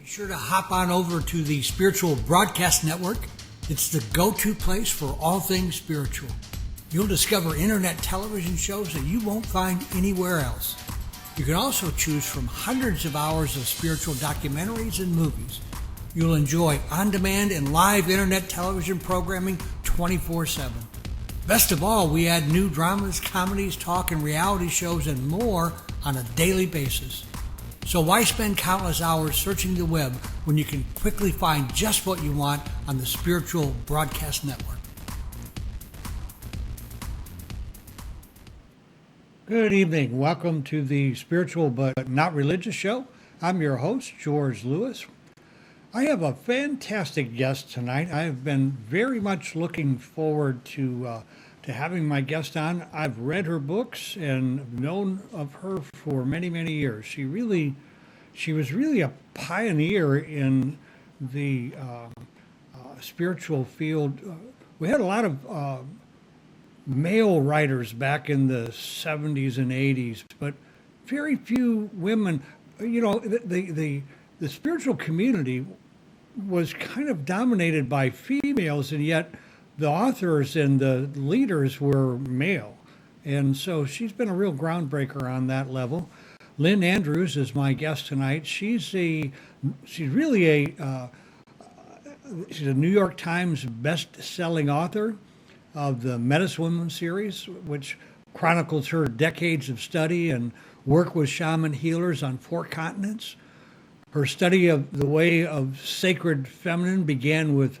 Be sure to hop on over to the Spiritual Broadcast Network. It's the go-to place for all things spiritual. You'll discover internet television shows that you won't find anywhere else. You can also choose from hundreds of hours of spiritual documentaries and movies. You'll enjoy on-demand and live internet television programming 24/7. Best of all, we add new dramas, comedies, talk, and reality shows and more on a daily basis. So why spend countless hours searching the web when you can quickly find just what you want on the Spiritual Broadcast Network? Good evening. Welcome to the Spiritual But Not Religious Show. I'm your host, George Lewis. I have a fantastic guest tonight. I've been very much looking forward to having my guest on. I've read her books and known of her for many, many years. She was really a pioneer in the spiritual field. We had a lot of male writers back in the 70s and 80s, but very few women. You know, the spiritual community was kind of dominated by females, and yet the authors and the leaders were male. And so she's been a real groundbreaker on that level. Lynn Andrews is my guest tonight. She's really a New York Times best-selling author of the Medicine Woman series, which chronicles her decades of study and work with shaman healers on 4 continents. Her study of the way of sacred feminine began with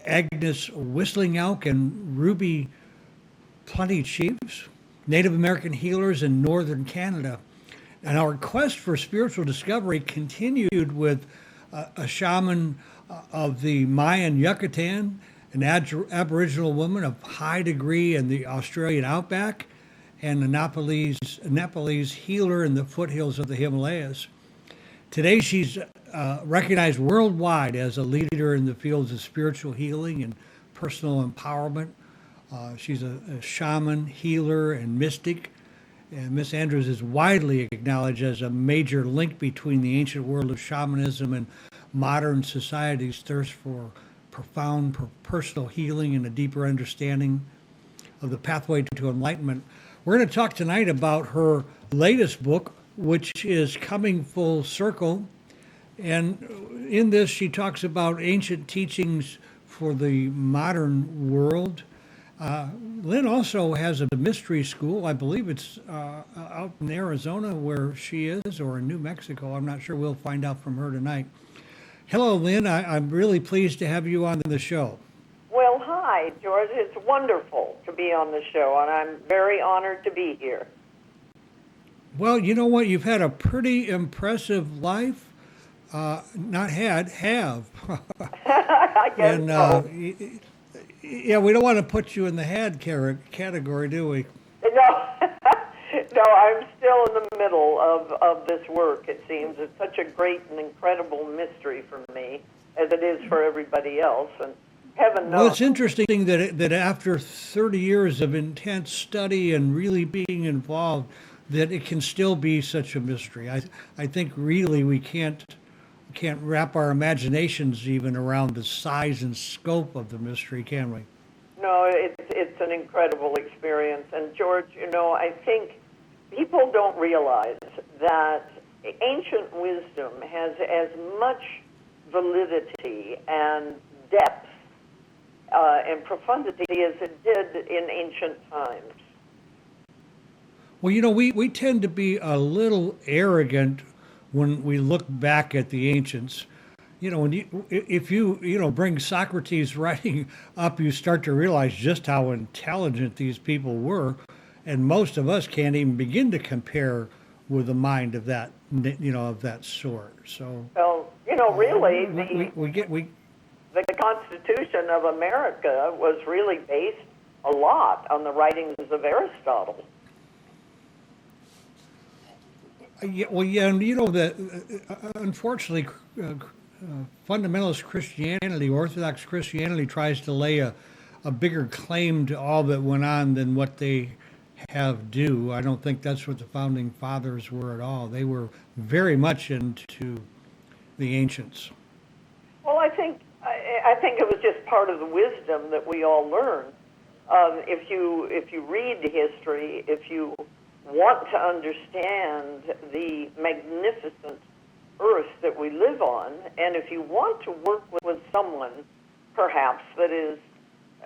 Agnes Whistling Elk and Ruby Plenty Chiefs, Native American healers in northern Canada. And our quest for spiritual discovery continued with a shaman of the Mayan Yucatan, an Aboriginal woman of high degree in the Australian Outback, and a Nepalese healer in the foothills of the Himalayas. Today, she's recognized worldwide as a leader in the fields of spiritual healing and personal empowerment. She's a shaman, healer, and mystic. And Miss Andrews is widely acknowledged as a major link between the ancient world of shamanism and modern society's thirst for profound personal healing and a deeper understanding of the pathway to enlightenment. We're going to talk tonight about her latest book, which is coming full circle. And in this, she talks about ancient teachings for the modern world. Lynn also has a mystery school. I believe it's out in Arizona where she is, or in New Mexico. I'm not sure. We'll find out from her tonight. Hello, Lynn. I'm really pleased to have you on the show. Well, hi, George. It's wonderful to be on the show, and I'm very honored to be here. Well, you know what? You've had a pretty impressive life. Not had, have. I guess and, so. Yeah, we don't want to put you in the had category, do we? No, no, I'm still in the middle of this work, it seems. It's such a great and incredible mystery for me, as it is for everybody else, and heaven knows. Well, it's interesting that after 30 years of intense study and really being involved, that it can still be such a mystery. I think really we can't wrap our imaginations even around the size and scope of the mystery, can we? No, it's an incredible experience. And George, I think people don't realize that ancient wisdom has as much validity and depth and profundity as it did in ancient times. Well, we tend to be a little arrogant when we look back at the ancients. If you bring Socrates writing up, you start to realize just how intelligent these people were, and most of us can't even begin to compare with a mind of that of that sort. So well, really, the the Constitution of America was really based a lot on the writings of Aristotle. Yeah, and that unfortunately, fundamentalist Christianity, Orthodox Christianity, tries to lay a bigger claim to all that went on than what they have due. I don't think that's what the founding fathers were at all. They were very much into the ancients? Well, I think it was just part of the wisdom that we all learn. If you read history, if you want to understand the magnificent earth that we live on, and if you want to work with someone, perhaps, that is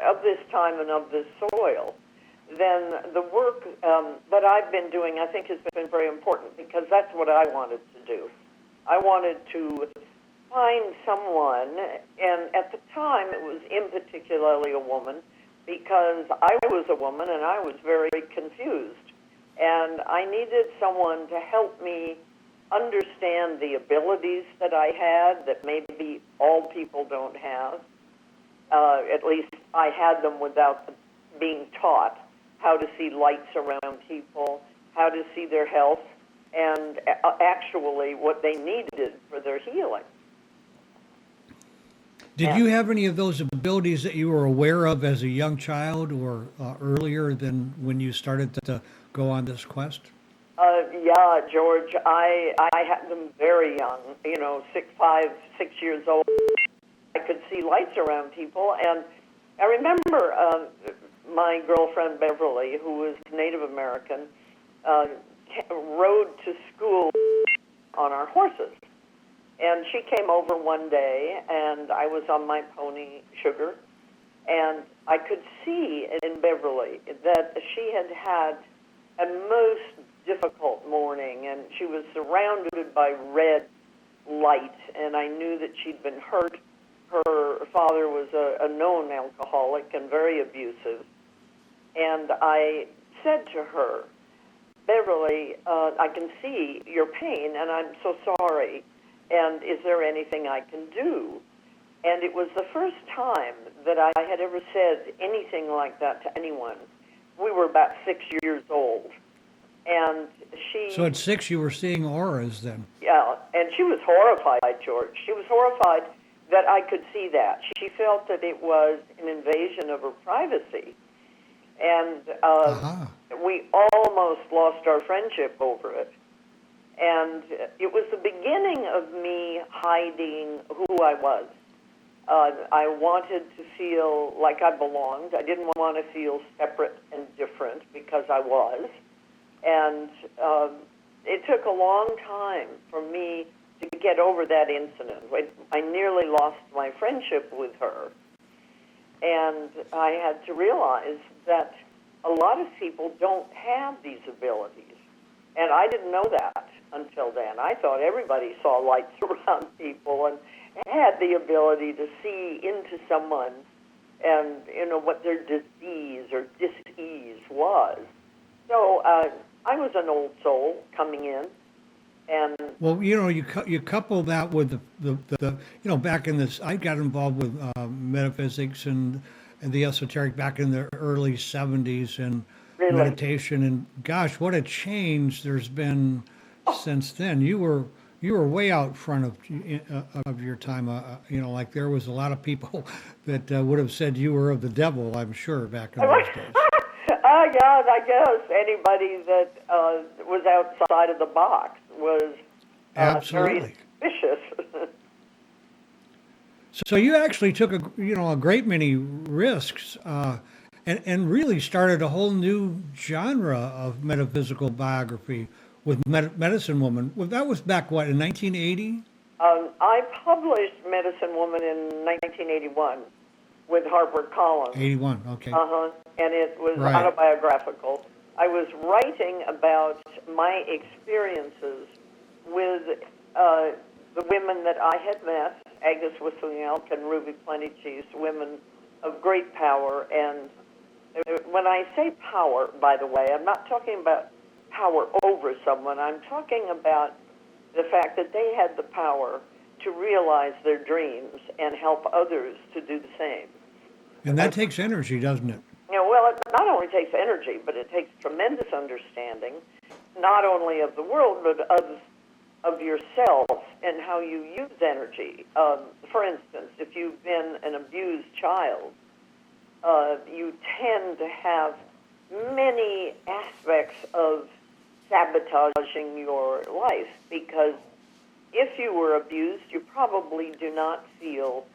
of this time and of this soil, then the work that I've been doing, I think, has been very important, because that's what I wanted to do. I wanted to find someone, and at the time it was in particularly a woman, because I was a woman and I was very confused. And I needed someone to help me understand the abilities that I had that maybe all people don't have. At least I had them without being taught how to see lights around people, how to see their health, and actually what they needed for their healing. Did you have any of those abilities that you were aware of as a young child or earlier than when you started to go on this quest? Yeah, George, I had them very young, 6 years old. I could see lights around people, and I remember my girlfriend Beverly, who was Native American, rode to school on our horses. And she came over one day, and I was on my pony, Sugar, and I could see in Beverly that she had had a most difficult morning, and she was surrounded by red light, and I knew that she'd been hurt. Her father was a known alcoholic and very abusive, and I said to her, Beverly, I can see your pain, and I'm so sorry. And is there anything I can do? And it was the first time that I had ever said anything like that to anyone. We were about 6 years old. And she... So at 6 you were seeing auras then? Yeah, and she was horrified, George. She was horrified that I could see that. She felt that it was an invasion of her privacy. And we almost lost our friendship over it. And it was the beginning of me hiding who I was. I wanted to feel like I belonged. I didn't want to feel separate and different, because I was. And it took a long time for me to get over that incident. I nearly lost my friendship with her. And I had to realize that a lot of people don't have these abilities. And I didn't know that until then. I thought everybody saw lights around people and had the ability to see into someone and, what their disease or dis-ease was. So I was an old soul coming in. And well, you couple that with the back in this, I got involved with metaphysics and the esoteric back in the early 70s, and really? Meditation, and gosh, what a change there's been since then. You were way out front of your time. Like there was a lot of people that would have said you were of the devil, I'm sure, back in those days. Yeah, I guess anybody that was outside of the box was absolutely very suspicious. So you actually took a great many risks, and really started a whole new genre of metaphysical biography with Medicine Woman. Well, that was back, what, in 1980? I published Medicine Woman in 1981 with HarperCollins. 81, okay. And it was right. Autobiographical. I was writing about my experiences with the women that I had met, Agnes Whistling Elk and Ruby Plenty Cheese, women of great power. And when I say power, by the way, I'm not talking about power over someone. I'm talking about the fact that they had the power to realize their dreams and help others to do the same. And that takes energy, doesn't it? Well, it not only takes energy, but it takes tremendous understanding, not only of the world, but of yourself and how you use energy. For instance, if you've been an abused child, you tend to have many aspects of sabotaging your life, because if you were abused, you probably do not feel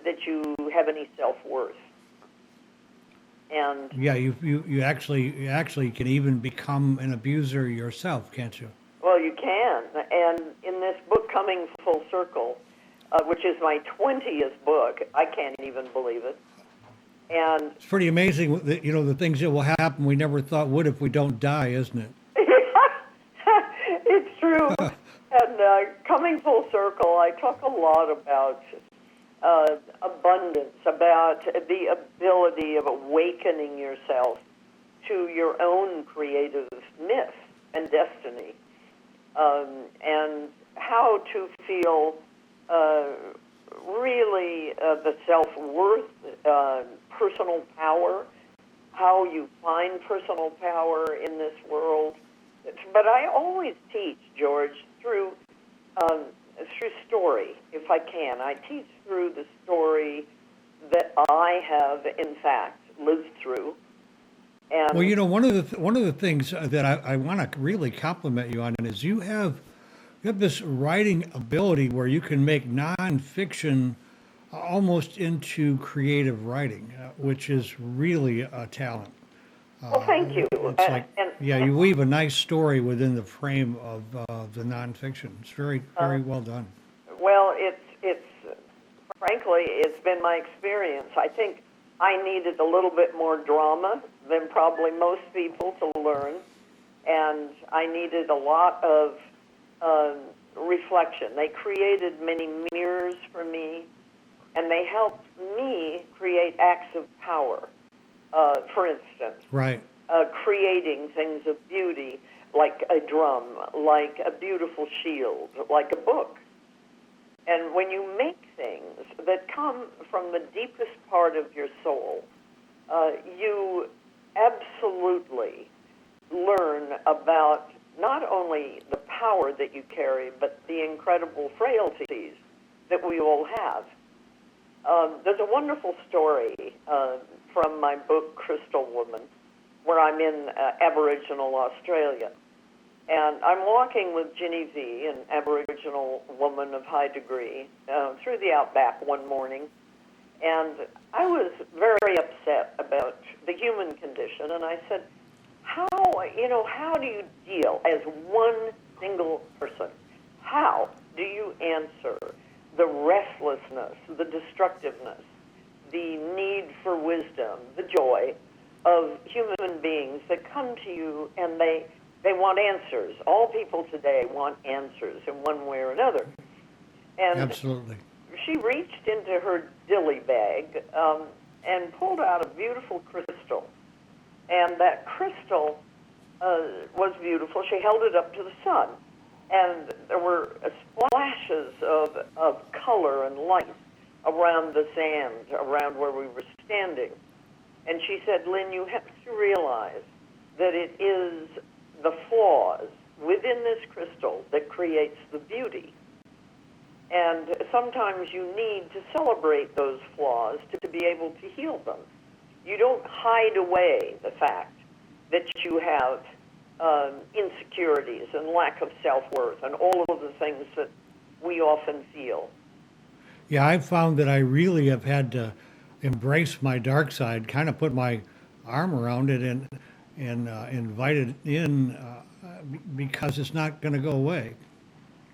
that you have any self-worth. And Yeah, you actually can even become an abuser yourself, can't you? well, you can. And in this book, Coming Full Circle, which is my 20th book, I can't even believe it. And It's pretty amazing, the things that will happen we never thought would if we don't die, isn't it? it's true. And Coming Full Circle, I talk a lot about abundance, about the ability of awakening yourself to your own creative myth and destiny, and how to feel really the self-worth, personal power, how you find personal power in this world. But I always teach, George, through story, if I can. I teach through the story that I have, in fact, lived through. And Well, one of the things that I want to really compliment you on is you have this writing ability where you can make nonfiction almost into creative writing, which is really a talent. well, thank you. It's like, yeah, you weave a nice story within the frame of the nonfiction. It's very, very well done. Well, it's frankly, it's been my experience. I think I needed a little bit more drama than probably most people to learn, and I needed a lot of reflection. They created many mirrors for me, and they helped me create acts of power. For instance, Right. creating things of beauty, like a drum, like a beautiful shield, like a book. And when you make things that come from the deepest part of your soul, you absolutely learn about not only the power that you carry, but the incredible frailties that we all have. There's a wonderful story from my book, Crystal Woman, where I'm in Aboriginal Australia. And I'm walking with Ginny V, an Aboriginal woman of high degree, through the Outback one morning. And I was very upset about the human condition. And I said, how do you deal as one single person? How do you answer the restlessness, the destructiveness, the need for wisdom, the joy of human beings that come to you and they want answers. All people today want answers in one way or another. And Absolutely. she reached into her dilly bag and pulled out a beautiful crystal. And that crystal was beautiful. She held it up to the sun. And there were splashes of color and light around the sand, around where we were standing. And she said, Lynn, you have to realize that it is the flaws within this crystal that creates the beauty. And sometimes you need to celebrate those flaws to be able to heal them. You don't hide away the fact that you have insecurities and lack of self-worth and all of the things that we often feel. Yeah, I've found that I really have had to embrace my dark side, kind of put my arm around it and invite it in because it's not going to go away.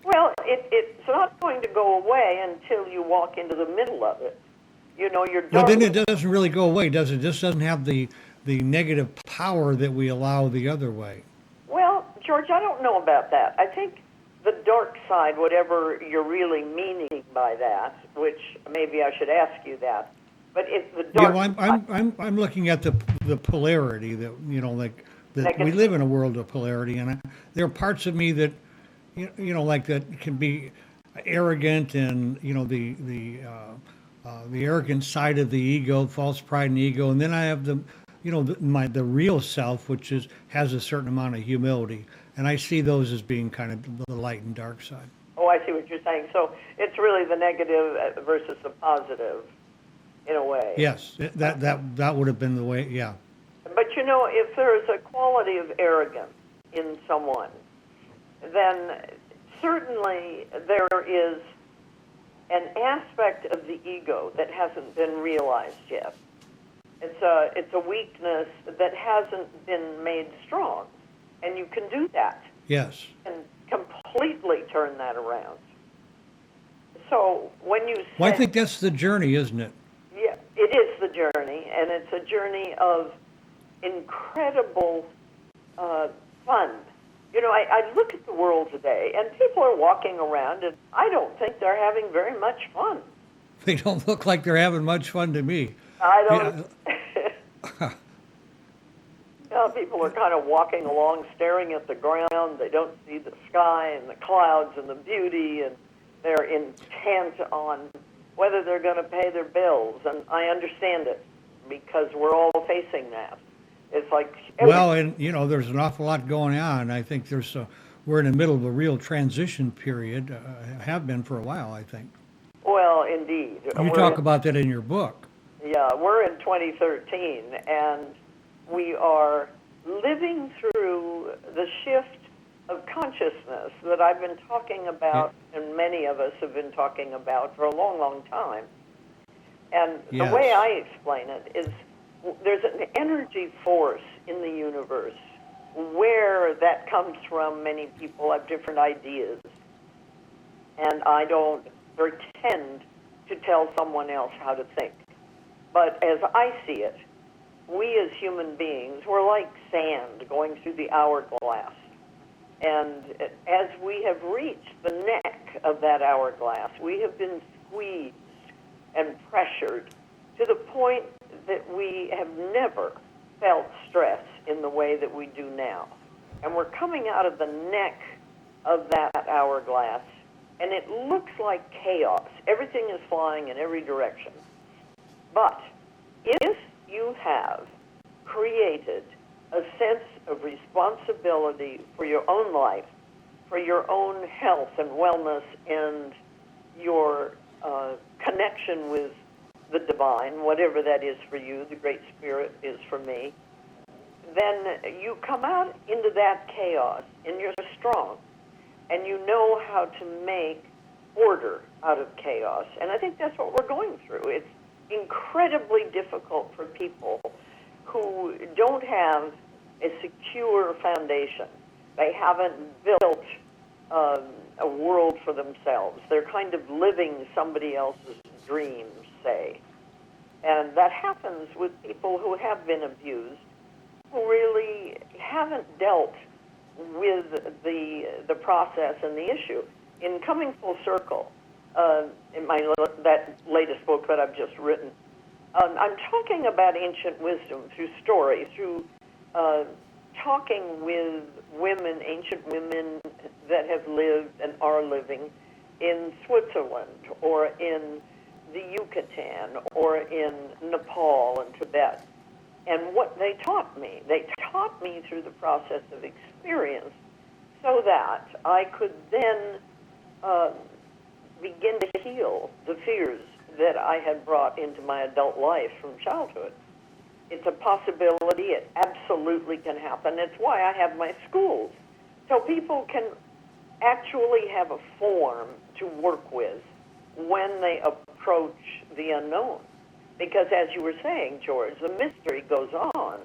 Well, it's not going to go away until you walk into the middle of it. Your dark. Well, then it doesn't really go away, does it? It just doesn't have the negative power that we allow the other way. Well, George, I don't know about that. I think the dark side, whatever you're really meaning by that, which maybe I should ask you that, but it's the dark. Yeah, well, I'm looking at the polarity that like that we live in a world of polarity, and there are parts of me that like that can be arrogant, and the arrogant side of the ego, false pride and ego, and then I have the real self, which has a certain amount of humility, and I see those as being kind of the light and dark side. Oh, I see what you're saying. So it's really the negative versus the positive, in a way. Yes, that would have been the way. Yeah. But if there is a quality of arrogance in someone, then certainly there is an aspect of the ego that hasn't been realized yet. It's a weakness that hasn't been made strong, and you can do that. Yes. And completely turn that around. So when you say, Well, I think that's the journey, isn't it? yeah, it is the journey, and it's a journey of incredible fun. You know, I look at the world today, and people are walking around, and I don't think they're having very much fun. They don't look like they're having much fun to me. I don't. People are kind of walking along, staring at the ground. They don't see the sky and the clouds and the beauty, and they're intent on whether they're going to pay their bills. And I understand it, because we're all facing that. It's like well, and you know, there's an awful lot going on. I think we're in the middle of a real transition period. Have been for a while, I think. Well, indeed. You talk about that in your book. Yeah, we're in 2013, and we are living through the shift of consciousness that I've been talking about, and many of us have been talking about for a long, long time. And yes. The way I explain it is there's an energy force in the universe. Where that comes from, many people have different ideas. And I don't pretend to tell someone else how to think. But as I see it, we as human beings, we're like sand going through the hourglass. And as we have reached the neck of that hourglass, we have been squeezed and pressured to the point that we have never felt stress in the way that we do now. And we're coming out of the neck of that hourglass, and it looks like chaos. Everything is flying in every direction. But if you have created a sense of responsibility for your own life, for your own health and wellness, and your connection with the divine, whatever that is for you, the Great Spirit is for me, then you come out into that chaos, and you're strong, and you know how to make order out of chaos. And I think that's what we're going through. It's incredibly difficult for people who don't have a secure foundation. They haven't built a world for themselves. They're kind of living somebody else's dreams, say. And that happens with people who have been abused, who really haven't dealt with the process and the issue. In Coming Full Circle, in that latest book that I've just written, I'm talking about ancient wisdom through story, through talking with women, ancient women that have lived and are living in Switzerland or in the Yucatan or in Nepal and Tibet. And what they taught me through the process of experience so that I could then begin to heal the fears that I had brought into my adult life from childhood. It's a possibility. It absolutely can happen. It's why I have my schools. So people can actually have a form to work with when they approach the unknown. Because as you were saying, George, the mystery goes on,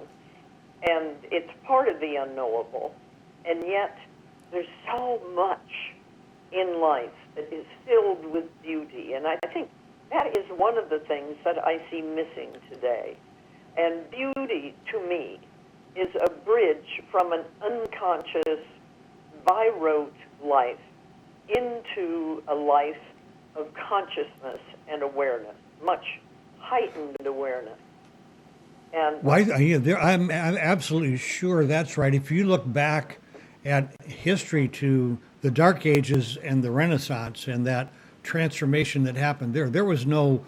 and it's part of the unknowable. And yet there's so much in life that is filled with beauty. And I think that is one of the things that I see missing today. And beauty, to me, is a bridge from an unconscious, by rote life into a life of consciousness and awareness, much heightened awareness. And I'm absolutely sure that's right. If you look back at history to the Dark Ages and the Renaissance and that transformation that happened there was no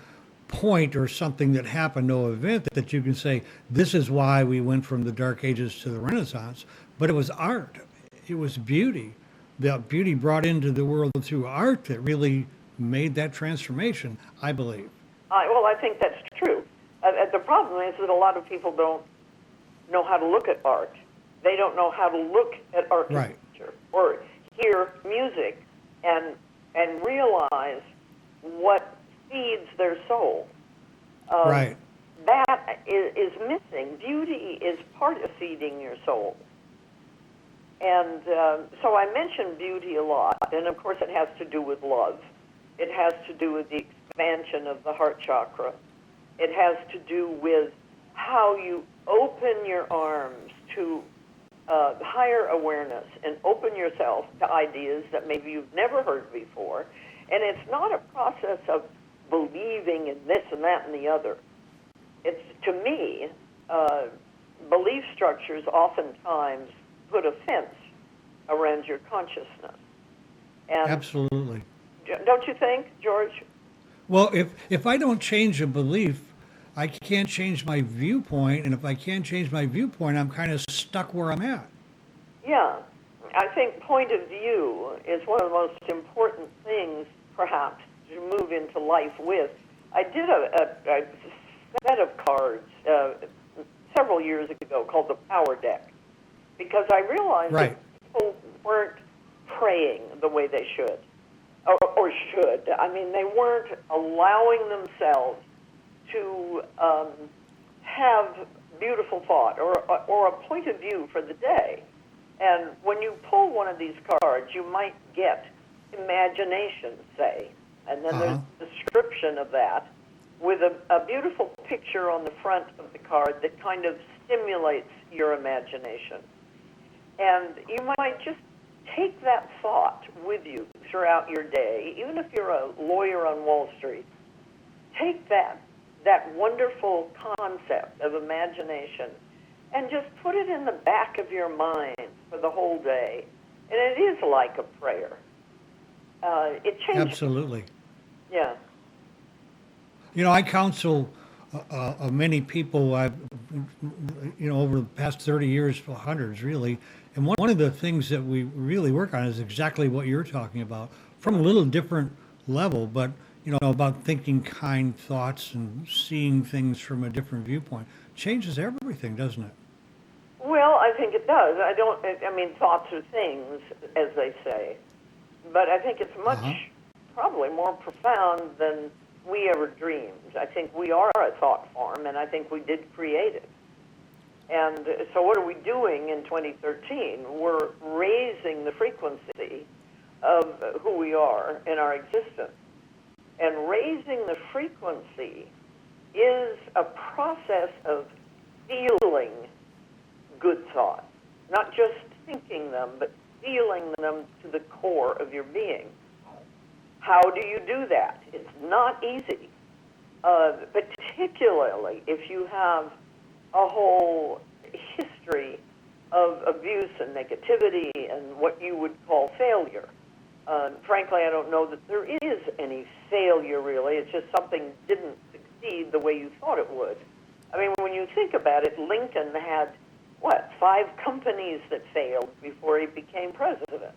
point or something that happened, no event that you can say, this is why we went from the Dark Ages to the Renaissance. But it was art. It was beauty. The beauty brought into the world through art that really made that transformation, I believe. Well, I think that's true. The problem is that a lot of people don't know how to look at art. They don't know how to look at architecture or hear music and realize what feeds their soul. Right. That is missing. Beauty is part of feeding your soul. And so I mention beauty a lot, and of course it has to do with love. It has to do with the expansion of the heart chakra. It has to do with how you open your arms to higher awareness and open yourself to ideas that maybe you've never heard before. And it's not a process of believing in this and that and the other. It's, to me, belief structures oftentimes put a fence around your consciousness. And Absolutely. don't you think, George? Well, if I don't change a belief, I can't change my viewpoint, and if I can't change my viewpoint, I'm kind of stuck where I'm at. Yeah. I think point of view is one of the most important things, perhaps, to move into life with. I did a set of cards several years ago called the Power Deck, because I realized Right. that people weren't praying the way they should, or should. I mean, they weren't allowing themselves to have beautiful thought or a point of view for the day. And when you pull one of these cards, you might get imagination, say, and then there's a description of that with a beautiful picture on the front of the card that kind of stimulates your imagination. And you might just take that thought with you throughout your day, even if you're a lawyer on Wall Street. Take that wonderful concept of imagination and just put it in the back of your mind for the whole day. And it is like a prayer. It changes. Absolutely. Yeah. You know, I counsel many people, over the past 30 years, hundreds really. And one of the things that we really work on is exactly what you're talking about, from a little different level, but, about thinking kind thoughts and seeing things from a different viewpoint. Changes everything, doesn't it? Well, I think it does. I mean, thoughts are things, as they say. But I think it's much, probably more profound than we ever dreamed. I think we are a thought form, and I think we did create it. And so what are we doing in 2013? We're raising the frequency of who we are in our existence. And raising the frequency is a process of feeling good thoughts, not just thinking them, but feeling them to the core of your being. How do you do that? It's not easy, particularly if you have a whole history of abuse and negativity and what you would call failure. Frankly, I don't know that there is any failure, really. It's just something didn't succeed the way you thought it would. I mean, when you think about it, Lincoln had, 5 companies that failed before he became president.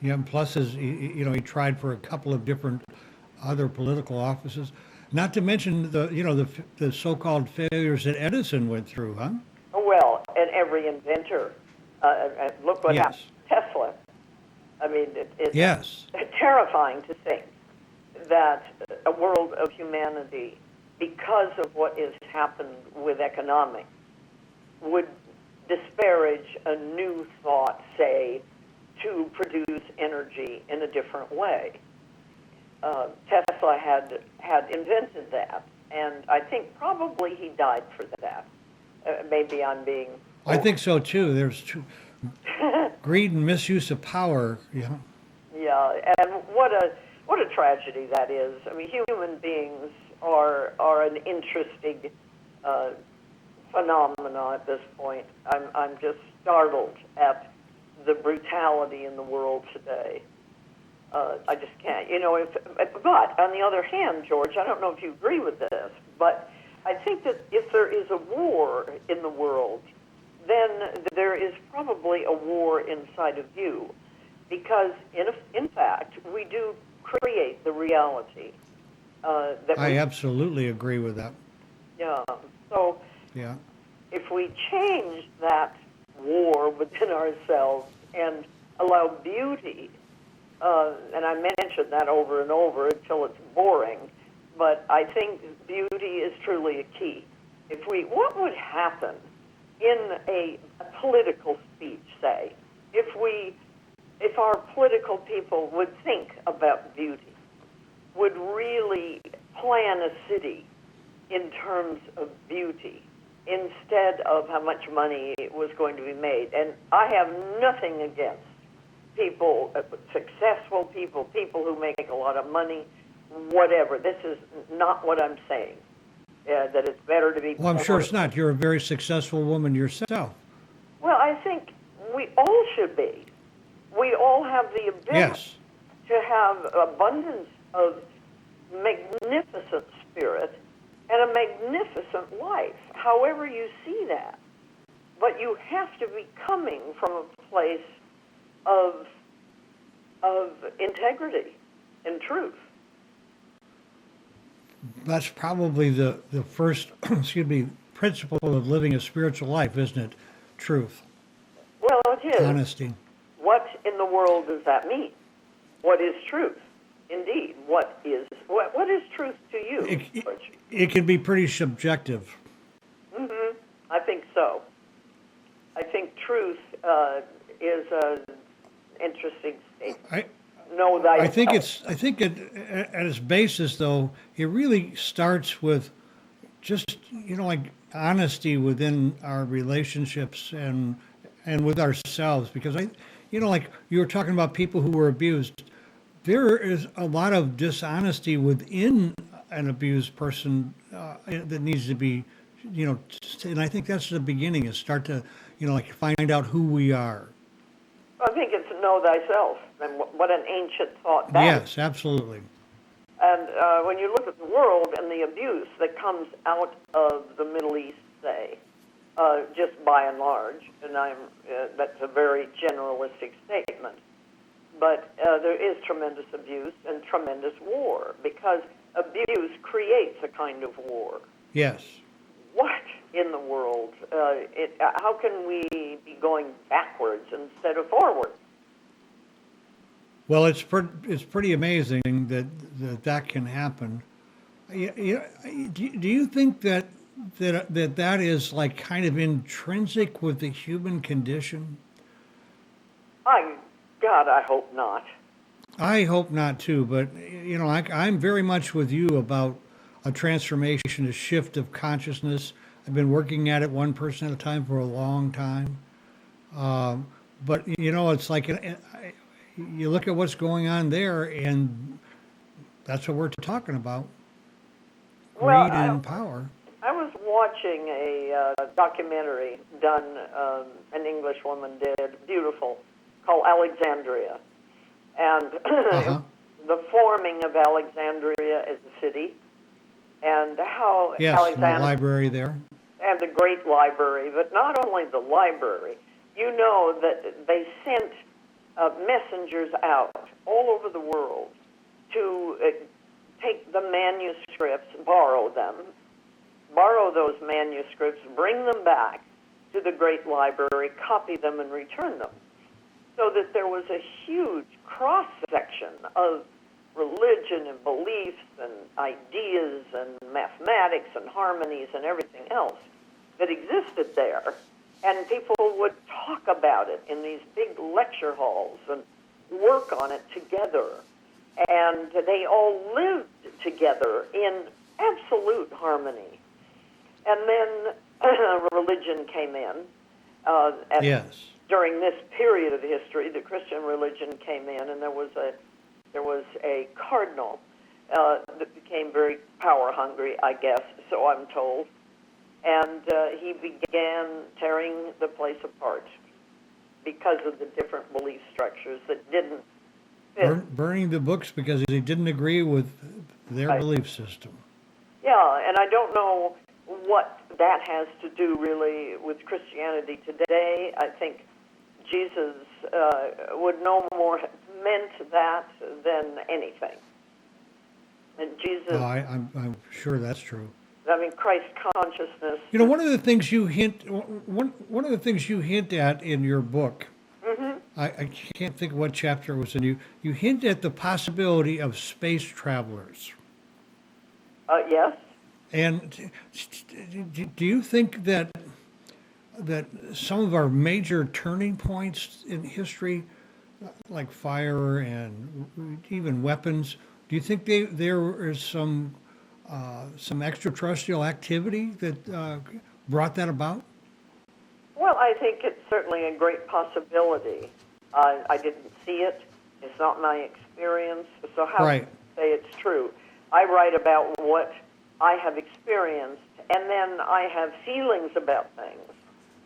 Yeah, and plus, he tried for a couple of different other political offices. Not to mention the so-called failures that Edison went through, huh? Well, and every inventor. Look what happened to Tesla. I mean, it's terrifying to think that a world of humanity, because of what has happened with economics, would disparage a new thought, say, to produce energy in a different way. Tesla had invented that, and I think probably he died for that. Maybe I'm being... I think so, too. There's greed and misuse of power. Yeah. Yeah, and what a tragedy that is. I mean, human beings are an interesting phenomena at this point. I'm just startled at the brutality in the world today. I just can't, but on the other hand, George, I don't know if you agree with this, but I think that if there is a war in the world, then there is probably a war inside of you, because in fact, we do create the reality. I absolutely agree with that. Yeah. So yeah. If we change that war within ourselves and allow beauty and I mentioned that over and over until it's boring, but I think beauty is truly a key. What would happen in a political speech, say, if our political people would think about beauty, would really plan a city in terms of beauty instead of how much money was going to be made? And I have nothing against people, successful people, people who make a lot of money, whatever. This is not what I'm saying. That it's better to be. Well, I'm sure it's not. You're a very successful woman yourself. Well, I think we all should be. We all have the ability to have abundance of magnificent spirit and a magnificent life, however you see that. But you have to be coming from a place of integrity and truth. That's probably the first, principle of living a spiritual life, isn't it? Truth. Well, it is. Honesty. What in the world does that mean? What is truth? Indeed, what is truth to you? It can be pretty subjective. Mm-hmm. I think so. I think truth is an interesting statement. I think at its basis, though, it really starts with just, like honesty within our relationships and with ourselves. Because like you were talking about people who were abused, there is a lot of dishonesty within an abused person that needs to be, and I think that's the beginning, is start to, find out who we are. I think it's know thyself, and what an ancient thought that is. Yes, absolutely. And when you look at the world and the abuse that comes out of the Middle East, say, just by and large, and that's a very generalistic statement, but there is tremendous abuse and tremendous war, because abuse creates a kind of war. Yes. What in the world? How can we be going backwards instead of forward? Well, it's pretty amazing that can happen. Do you think that is like kind of intrinsic with the human condition? God, I hope not. I hope not too, but I'm very much with you about a transformation, a shift of consciousness. I've been working at it one person at a time for a long time, but it's like you look at what's going on there, and that's what we're talking about. Greed and power. I was watching a documentary done, an English woman did, beautiful, called Alexandria. And the forming of Alexandria as a city, and how Alexandria, the library there. And the great library, but not only the library. You know that they sent messengers out all over the world to take the manuscripts, borrow those manuscripts, bring them back to the great library, copy them, and return them. So that there was a huge cross-section of religion and beliefs and ideas and mathematics and harmonies and everything else that existed there. And people would talk about it in these big lecture halls and work on it together. And they all lived together in absolute harmony. And then religion came in. During this period of history, the Christian religion came in, and there was a cardinal that became very power hungry, I guess, so I'm told, and he began tearing the place apart because of the different belief structures that didn't fit. Burning the books because they didn't agree with their belief system. Yeah, and I don't know what that has to do really with Christianity today. I think Jesus would no more have meant that than anything. And Jesus... I'm sure that's true. I mean, Christ consciousness... one of the things you hint at in your book, I can't think of what chapter it was in. You hint at the possibility of space travelers. Yes. And do you think that some of our major turning points in history, like fire and even weapons, do you think there is some extraterrestrial activity that brought that about? Well, I think it's certainly a great possibility. I didn't see it. It's not my experience. So how Right. can I say it's true? I write about what I have experienced, and then I have feelings about things.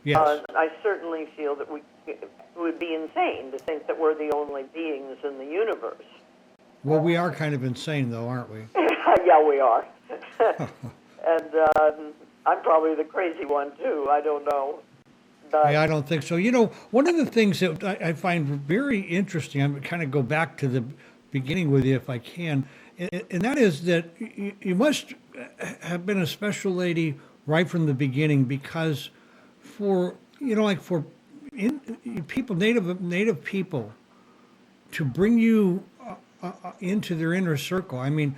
Yes. I certainly feel that it would be insane to think that we're the only beings in the universe. Well, we are kind of insane, though, aren't we? Yeah, we are. And I'm probably the crazy one, too. I don't know. But Yeah, I don't think so. You know, one of the things that I find very interesting, I'm going to kind of go back to the beginning with you if I can, and that is that you must have been a special lady right from the beginning because for, like for people, native people, to bring you into their inner circle. I mean,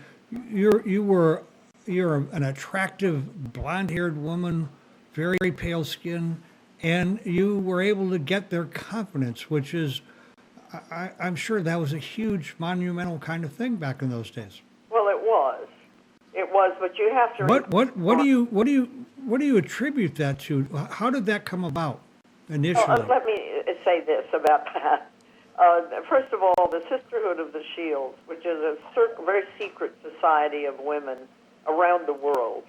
you're an attractive blonde-haired woman, very pale skin, and you were able to get their confidence, which is, I'm sure that was a huge, monumental kind of thing back in those days. well, it was. It was, but you have to. What do you attribute that to? How did that come about initially? Let me say this about that. First of all, the Sisterhood of the Shields, which is a very secret society of women around the world,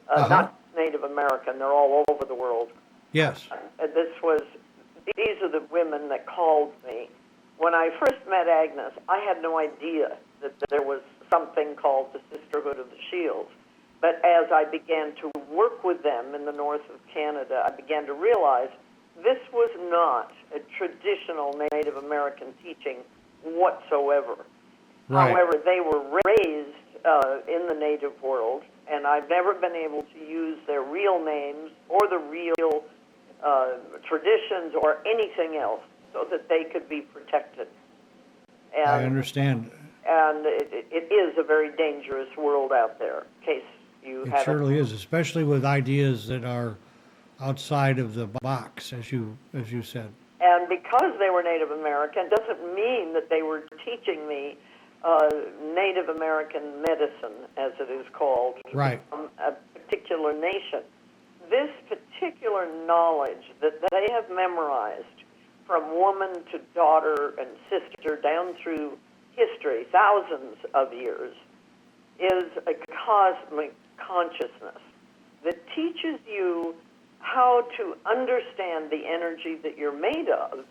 not Native American, they're all over the world. Yes. These are the women that called me. When I first met Agnes, I had no idea that there was something called the Sisterhood of the Shields. But as I began to work with them in the north of Canada, I began to realize this was not a traditional Native American teaching whatsoever. Right. However, they were raised in the Native world, and I've never been able to use their real names or the real traditions or anything else so that they could be protected. And, I understand. And it is a very dangerous world out there, in case you It haven't. surely is, especially with ideas that are outside of the box, as you said. And because they were Native American doesn't mean that they were teaching me Native American medicine, as it is called, Right. from a particular nation. This particular knowledge that they have memorized from woman to daughter and sister down through history, thousands of years, is a cosmic consciousness that teaches you how to understand the energy that you're made of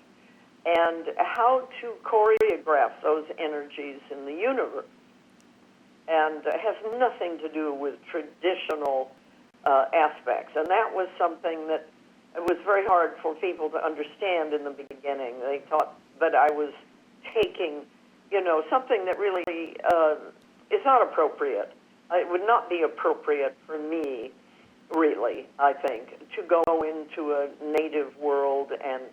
and how to choreograph those energies in the universe. And it has nothing to do with traditional aspects. And that was something that it was very hard for people to understand in the beginning. They thought that I was taking, something that really is not appropriate. It would not be appropriate for me, really, I think, to go into a native world and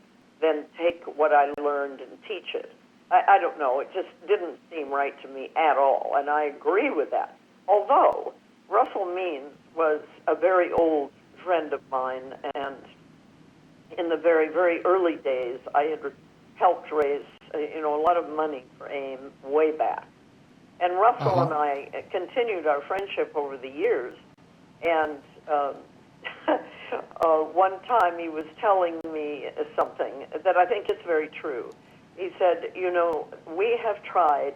then take what I learned and teach it. I don't know. It just didn't seem right to me at all, and I agree with that. Although Russell Means was a very old friend of mine, and in the very, very early days, I had helped raise a lot of money for AIM way back. And Russell and I continued our friendship over the years, and one time he was telling me something that I think is very true. He said, we have tried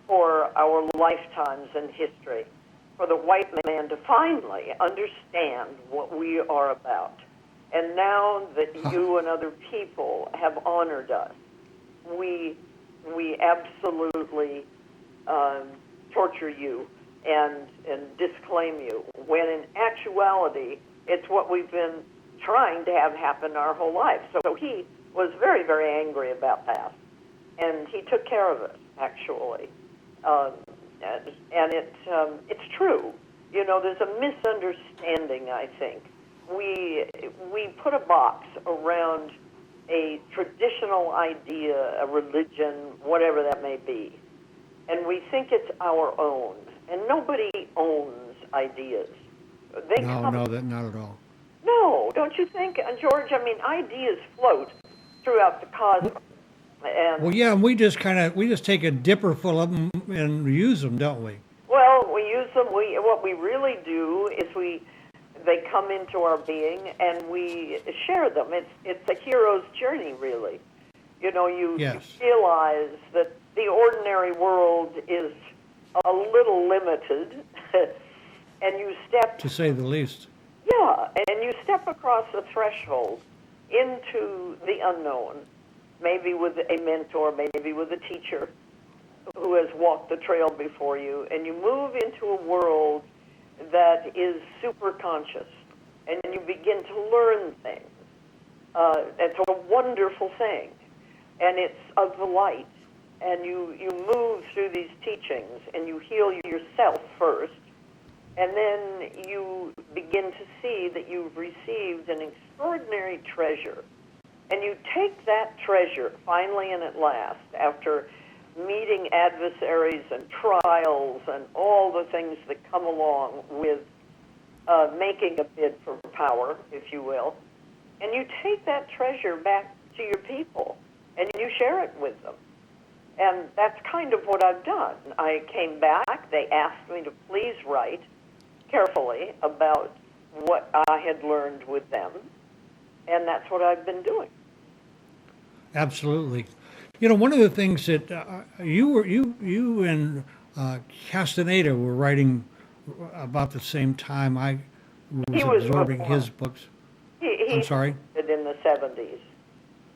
for our lifetimes in history for the white man to finally understand what we are about. And now that you and other people have honored us, we absolutely torture you and disclaim you, when in actuality, it's what we've been trying to have happen our whole life. So he was very, very angry about that. And he took care of it, actually. And it's true. There's a misunderstanding, I think. We put a box around a traditional idea, a religion, whatever that may be, and we think it's our own. And nobody owns ideas. No, not at all. No, don't you think, George? I mean, ideas float throughout the cosmos. And Well, yeah, we just take a dipper full of them and use them, don't we? well, we use them. What we really do is they come into our being and we share them. It's a hero's journey, really. You know, you Yes. realize that the ordinary world is a little limited, and you step, To say the least. yeah, and you step across the threshold into the unknown, maybe with a mentor, maybe with a teacher who has walked the trail before you, and you move into a world that is super conscious, and you begin to learn things. It's a wonderful thing, and it's of the light. And you move through these teachings, and you heal yourself first, and then you begin to see that you've received an extraordinary treasure. And you take that treasure, finally and at last, after meeting adversaries and trials and all the things that come along with making a bid for power, if you will, and you take that treasure back to your people, and you share it with them. And that's kind of what I've done. I came back. They asked me to please write carefully about what I had learned with them, and that's what I've been doing. Absolutely. You know, one of the things that you and Castaneda were writing about the same time. I He was was absorbing before. his books. He I'm sorry. started in the 70s.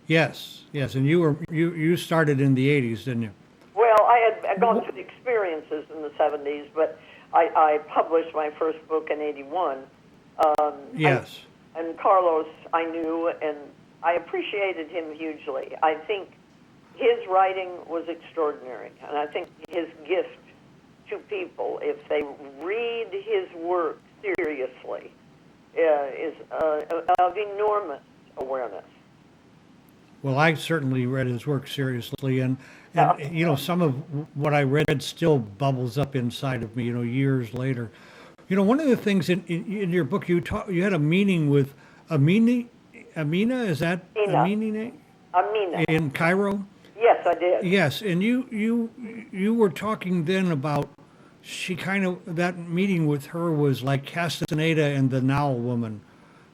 Yes, and you started in the 80s, didn't you? Well, I had gone through the experiences in the 70s, but I published my first book in 81. Yes. And Carlos, I knew, and I appreciated him hugely. I think his writing was extraordinary, and I think his gift to people, if they read his work seriously, is of enormous awareness. Well, I certainly read his work seriously, and you know, some of what I read still bubbles up inside of me, you know, years later. You know, one of the things in your book, you had a meeting with Amina, is that Amina. in Cairo? Yes, I did. Yes, and you were talking then about that meeting with her was like Castaneda and the Now woman.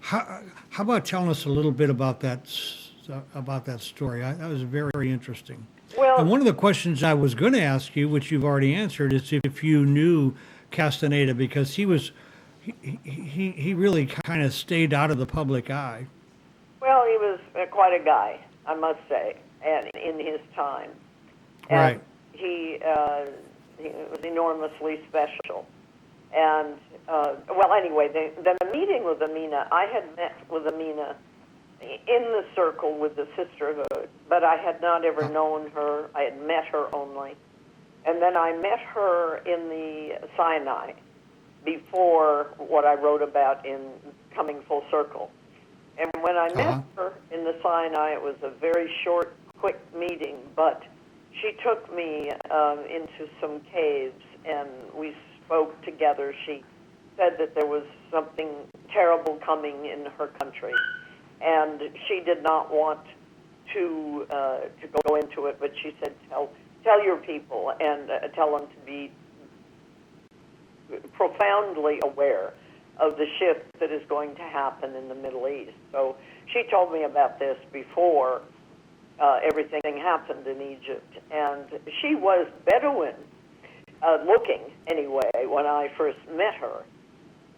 How about telling us a little bit about that story? That was very interesting. Well, And one of the questions I was going to ask you, which you've already answered, is if you knew Castaneda, because he really kind of stayed out of the public eye. well, he was quite a guy, I must say, and in his time. And Right. he was enormously special. And, well, anyway, the meeting with Amina, I had met with Amina in the circle with the Sisterhood, but I had not ever known her. I had met her only. And then I met her in the Sinai before what I wrote about in Coming Full Circle. And when I met her in the Sinai, it was a very short, quick meeting, but she took me into some caves, and we spoke together. She said that there was something terrible coming in her country, and she did not want to go into it, but she said, tell your people and tell them to be profoundly aware of the shift that is going to happen in the Middle East. So she told me about this before everything happened in Egypt, and she was Bedouin looking anyway when I first met her,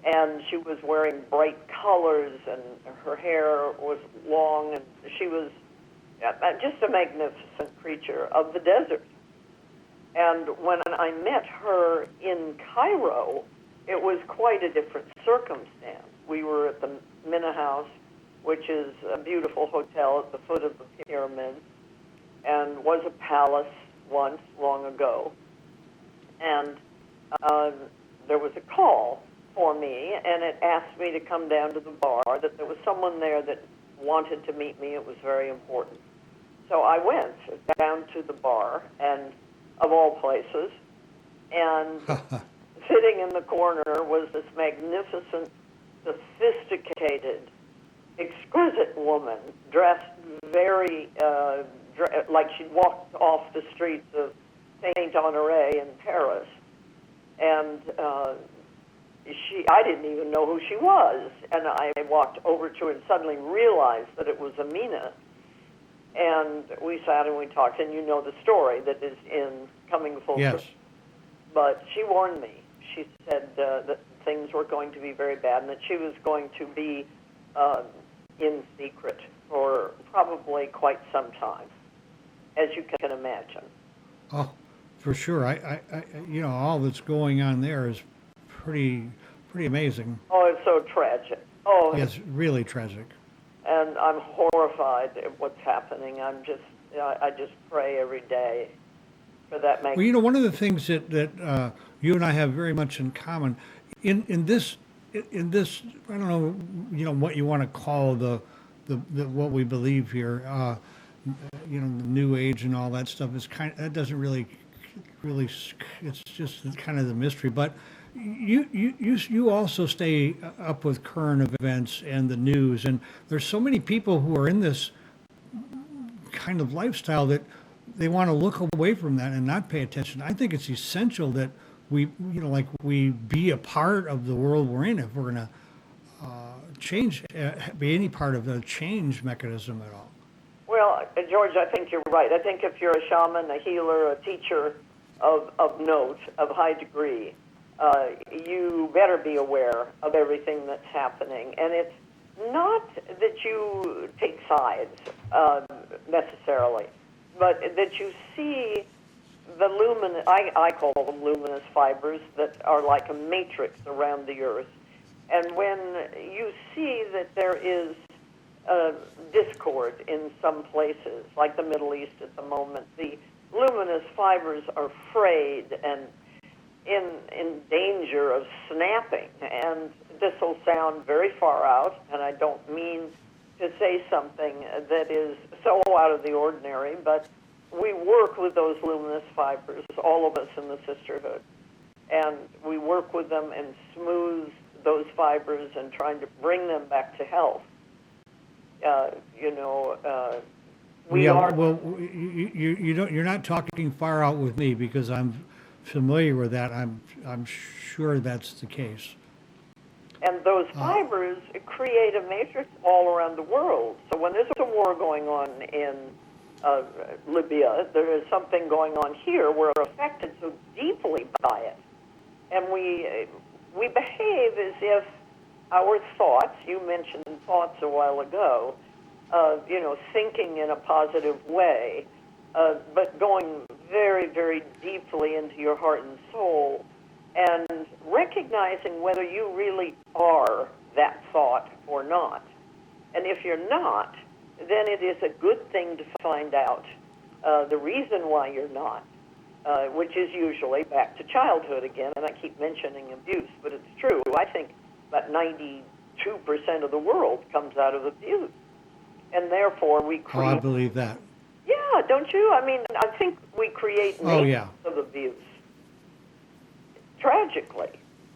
and she was wearing bright colors, and her hair was long, and she was just a magnificent creature of the desert. And when I met her in Cairo, it was quite a different circumstance. We were at the Minna House, which is a beautiful hotel at the foot of the pyramid, and was a palace once, long ago. And there was a call for me, and it asked me to come down to the bar, that there was someone there that wanted to meet me. It was very important. So I went down to the bar, and of all places, and sitting in the corner was this magnificent, sophisticated, exquisite woman, dressed very like she'd walked off the streets of Saint Honoré in Paris, and I didn't even know who she was, and I walked over to her and suddenly realized that it was Amina, and we sat and we talked, and you know the story that is in Coming Full Yes. Circle. But she warned me. She said that things were going to be very bad and that she was going to be in secret for probably quite some time, as you can imagine. Oh, for sure. I all that's going on there is pretty amazing. Oh, it's so tragic. Oh, Yes, really tragic. and I'm horrified at what's happening. I just pray every day for that. Well, one of the things that you and I have very much in common in this I don't know, what you want to call the what we believe here, the New Age and all that stuff is that doesn't really, it's just kind of the mystery. But you also stay up with current events and the news, and there's so many people who are in this kind of lifestyle that they want to look away from that and not pay attention. I think it's essential that we be a part of the world we're in if we're going to change, be any part of the change mechanism at all. Well, George, I think you're right. I think if you're a shaman, a healer, a teacher of note, of high degree, you better be aware of everything that's happening. And it's not that you take sides necessarily, but that you see the luminous, I call them luminous fibers that are like a matrix around the earth. And when you see that there is discord in some places, like the Middle East at the moment, the luminous fibers are frayed and in danger of snapping. And this will sound very far out, and I don't mean to say something that is so out of the ordinary, but we work with those luminous fibers, all of us in the Sisterhood, and we work with them and smooth those fibers and trying to bring them back to health. You're not talking far out with me because I'm familiar with that. I'm sure that's the case. And those fibers create a matrix all around the world. So when there's a war going on in Libya, there is something going on here. We're affected so deeply by it, and we behave as if our thoughts. You mentioned thoughts a while ago. Thinking in a positive way, but going very, very deeply into your heart and soul, and recognizing whether you really are that thought or not. And if you're not, then it is a good thing to find out the reason why you're not, which is usually back to childhood again. And I keep mentioning abuse, but it's true. I think about 92% of the world comes out of abuse. And therefore we create... Oh, I believe that. Yeah, don't you? I mean, I think we create nations of abuse. Tragically.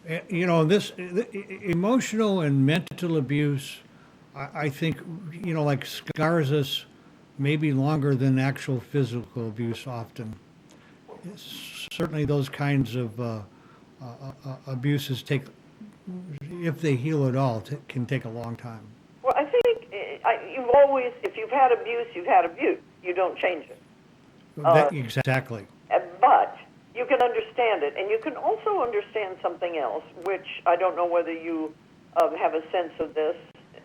This emotional and mental abuse, I think, scars us maybe longer than actual physical abuse often. Certainly those kinds of abuses if they heal at all, can take a long time. Well, I think you've always, if you've had abuse, you've had abuse. You don't change it. Exactly. But you can understand it, and you can also understand something else, which I don't know whether you have a sense of this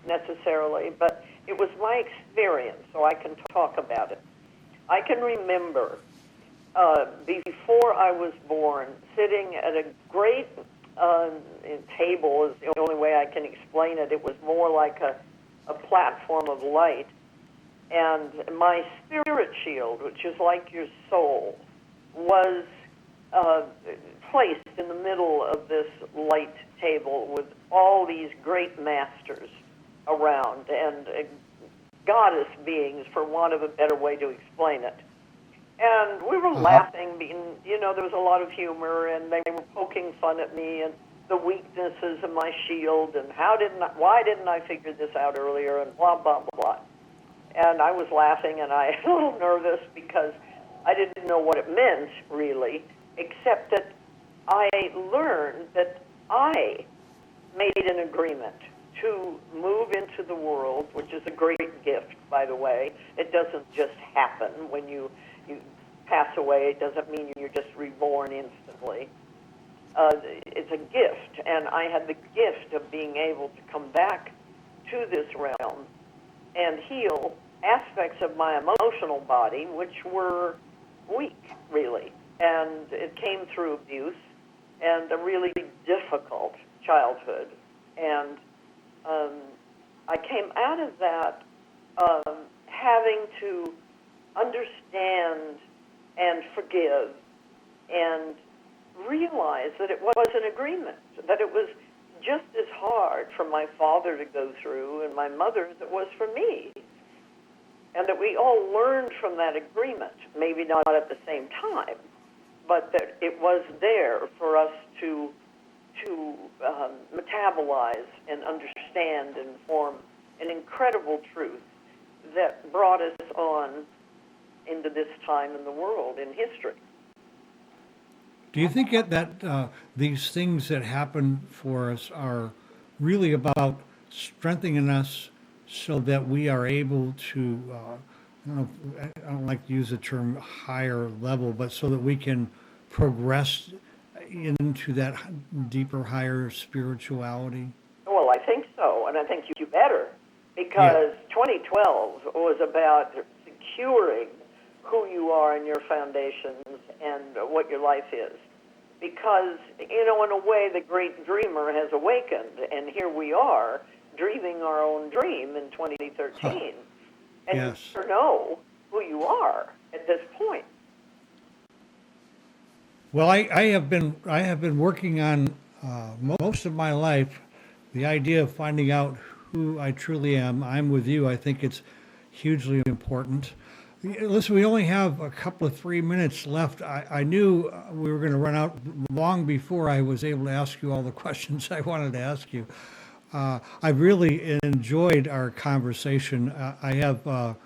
necessarily, but it was my experience, so I can talk about it. I can remember before I was born, sitting at a great table is the only way I can explain it. It was more like a platform of light. And my spirit shield, which is like your soul, was placed in the middle of this light table with all these great masters around and goddess beings, for want of a better way to explain it. And we were laughing, there was a lot of humor, and they were poking fun at me and the weaknesses of my shield, and why didn't I figure this out earlier, and blah, blah, blah. And I was laughing, and I was a little nervous because I didn't know what it meant, really, except that I learned that I made an agreement to move into the world, which is a great gift, by the way. It doesn't just happen when you pass away. It doesn't mean you're just reborn instantly. It's a gift, and I had the gift of being able to come back to this realm and heal aspects of my emotional body, which were weak, really. And it came through abuse and a really difficult childhood. And I came out of that having to understand and forgive and realize that it was an agreement, that it was just as hard for my father to go through and my mother as it was for me. And that we all learned from that agreement, maybe not at the same time, but that it was there for us to metabolize and understand and form an incredible truth that brought us on into this time in the world, in history. Do you think that these things that happen for us are really about strengthening us so that we are able to, I don't like to use the term higher level, but so that we can progress into that deeper, higher spirituality? Well, I think so, and I think you better, because 2012 was about securing who you are and your foundations and what your life is. Because, in a way, the great dreamer has awakened, and here we are dreaming our own dream in 2013. And Yes. you never know who you are at this point. Well, I have been working on most of my life the idea of finding out who I truly am. I'm with you. I think it's hugely important. Listen, we only have a couple of 3 minutes left. I knew we were going to run out long before I was able to ask you all the questions I wanted to ask you. I really enjoyed our conversation. I have a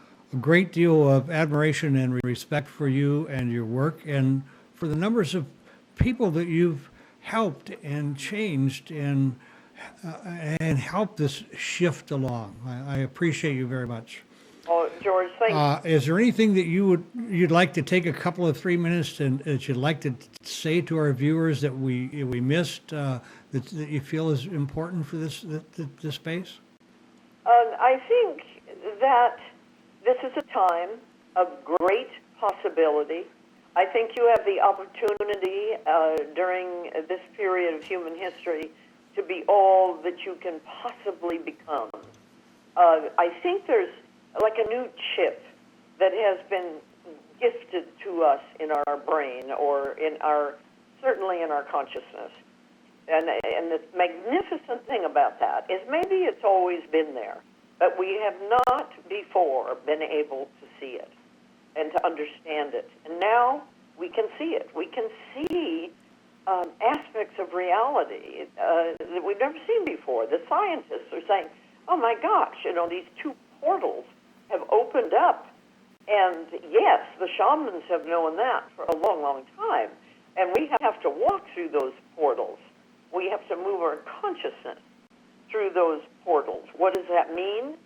great deal of admiration and respect for you and your work, and for the numbers of people that you've helped and changed and helped this shift along. I appreciate you very much. Oh, George, thank you. Is there anything that you'd like to take a couple of 3 minutes and that you'd like to say to our viewers that we missed that you feel is important for this space? I think that this is a time of great possibility. I think you have the opportunity during this period of human history to be all that you can possibly become. I think there's like a new chip that has been gifted to us in our brain or certainly in our consciousness. And the magnificent thing about that is maybe it's always been there, but we have not before been able to see it and to understand it. And now we can see it. We can see aspects of reality that we've never seen before. The scientists are saying, oh my gosh, these two portals have opened up. And yes, the shamans have known that for a long, long time. And we have to walk through those portals. We have to move our consciousness through those portals. What does that mean?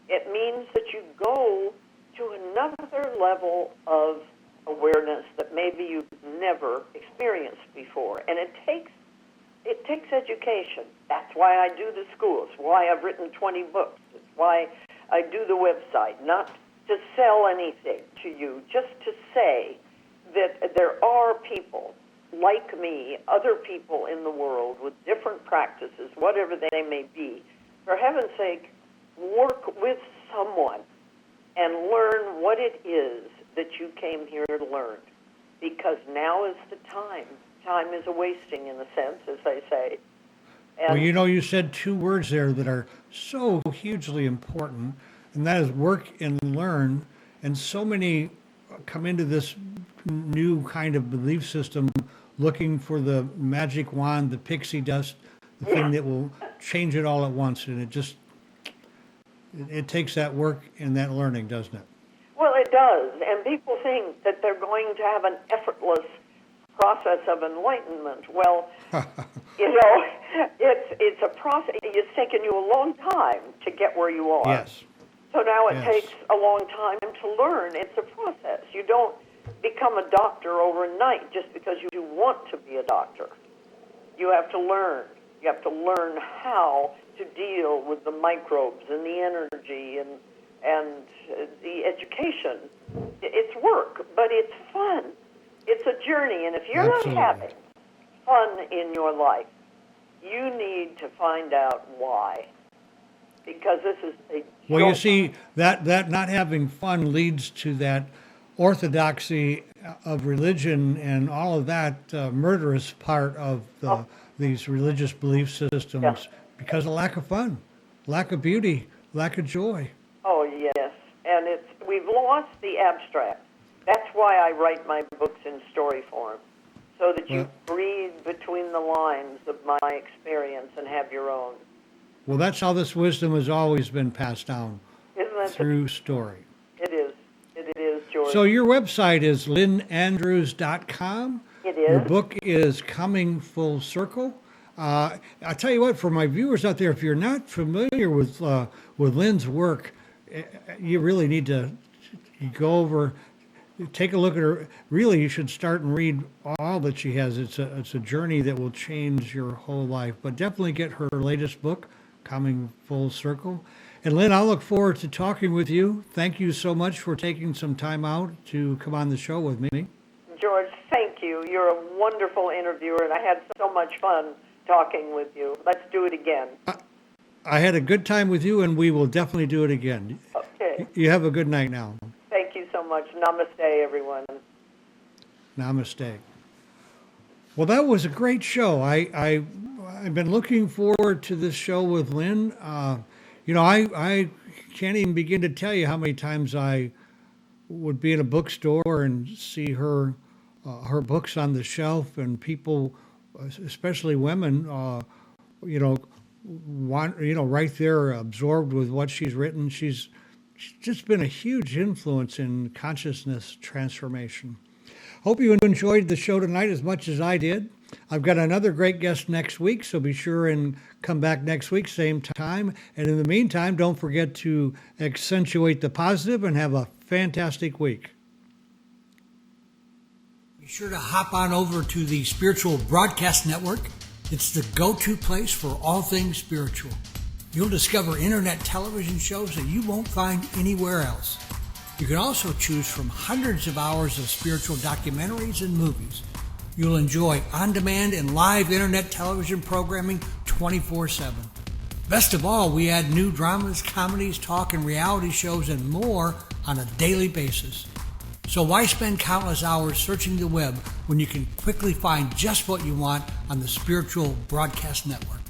It means that you go to another level of awareness that maybe you've never experienced before. And it takes education. That's why I do the schools, why I've written 20 books. It's why I do the website, not to sell anything to you, just to say that there are people like me, other people in the world with different practices, whatever they may be. For heaven's sake, work with someone and learn what it is that you came here to learn. Because now is the time. Time is a wasting, in a sense, as they say. And Well, you said two words there that are so hugely important. and that is work and learn. And so many come into this new kind of belief system looking for the magic wand, the pixie dust, the thing that will change it all at once. And it takes that work and that learning, doesn't it? Well, it does. And people think that they're going to have an effortless process of enlightenment. Well, it's a process. It's taken you a long time to get where you are. Yes. So now it Yes. takes a long time to learn. It's a process. You don't become a doctor overnight just because you want to be a doctor. You have to learn. You have to learn how to deal with the microbes and the energy and the education. It's work, but it's fun. It's a journey, and if you're Absolutely. not having fun in your life, you need to find out why. Because this is a Well, you see, that not having fun leads to that orthodoxy of religion and all of that murderous part of these religious belief systems Yeah. because of lack of fun, lack of beauty, lack of joy. Oh, yes. And we've lost the abstract. That's why I write my books in story form, so that you read between the lines of my experience and have your own. Well, that's how this wisdom has always been passed down, Isn't that through story. It is. It is, George. So your website is lynnandrews.com. It Your is. book is Coming Full Circle. I tell you what, for my viewers out there, if you're not familiar with Lynn's work, you really need to go over, take a look at her. Really, you should start and read all that she has. It's a journey that will change your whole life. But definitely get her latest book, Coming Full Circle. And Lynn, I'll look forward to talking with you. Thank you so much for taking some time out to come on the show with me. George, thank you. You're a wonderful interviewer, and I had so much fun talking with you. Let's do it again. I had a good time with you, and we will definitely do it again. Okay. You have a good night now. Thank you so much. Namaste, everyone. Namaste. Well, that was a great show. I've been looking forward to this show with Lynn. I can't even begin to tell you how many times I would be in a bookstore and see her books on the shelf, and people, especially women, right there, absorbed with what she's written. She's just been a huge influence in consciousness transformation. Hope you enjoyed the show tonight as much as I did. I've got another great guest next week, so be sure and come back next week, same time. And in the meantime, don't forget to accentuate the positive and have a fantastic week. Be sure to hop on over to the Spiritual Broadcast Network. It's the go-to place for all things spiritual. You'll discover internet television shows that you won't find anywhere else. You can also choose from hundreds of hours of spiritual documentaries and movies. You'll enjoy on-demand and live internet television programming 24/7. Best of all, we add new dramas, comedies, talk, and reality shows and more on a daily basis. So why spend countless hours searching the web when you can quickly find just what you want on the Spiritual Broadcast Network?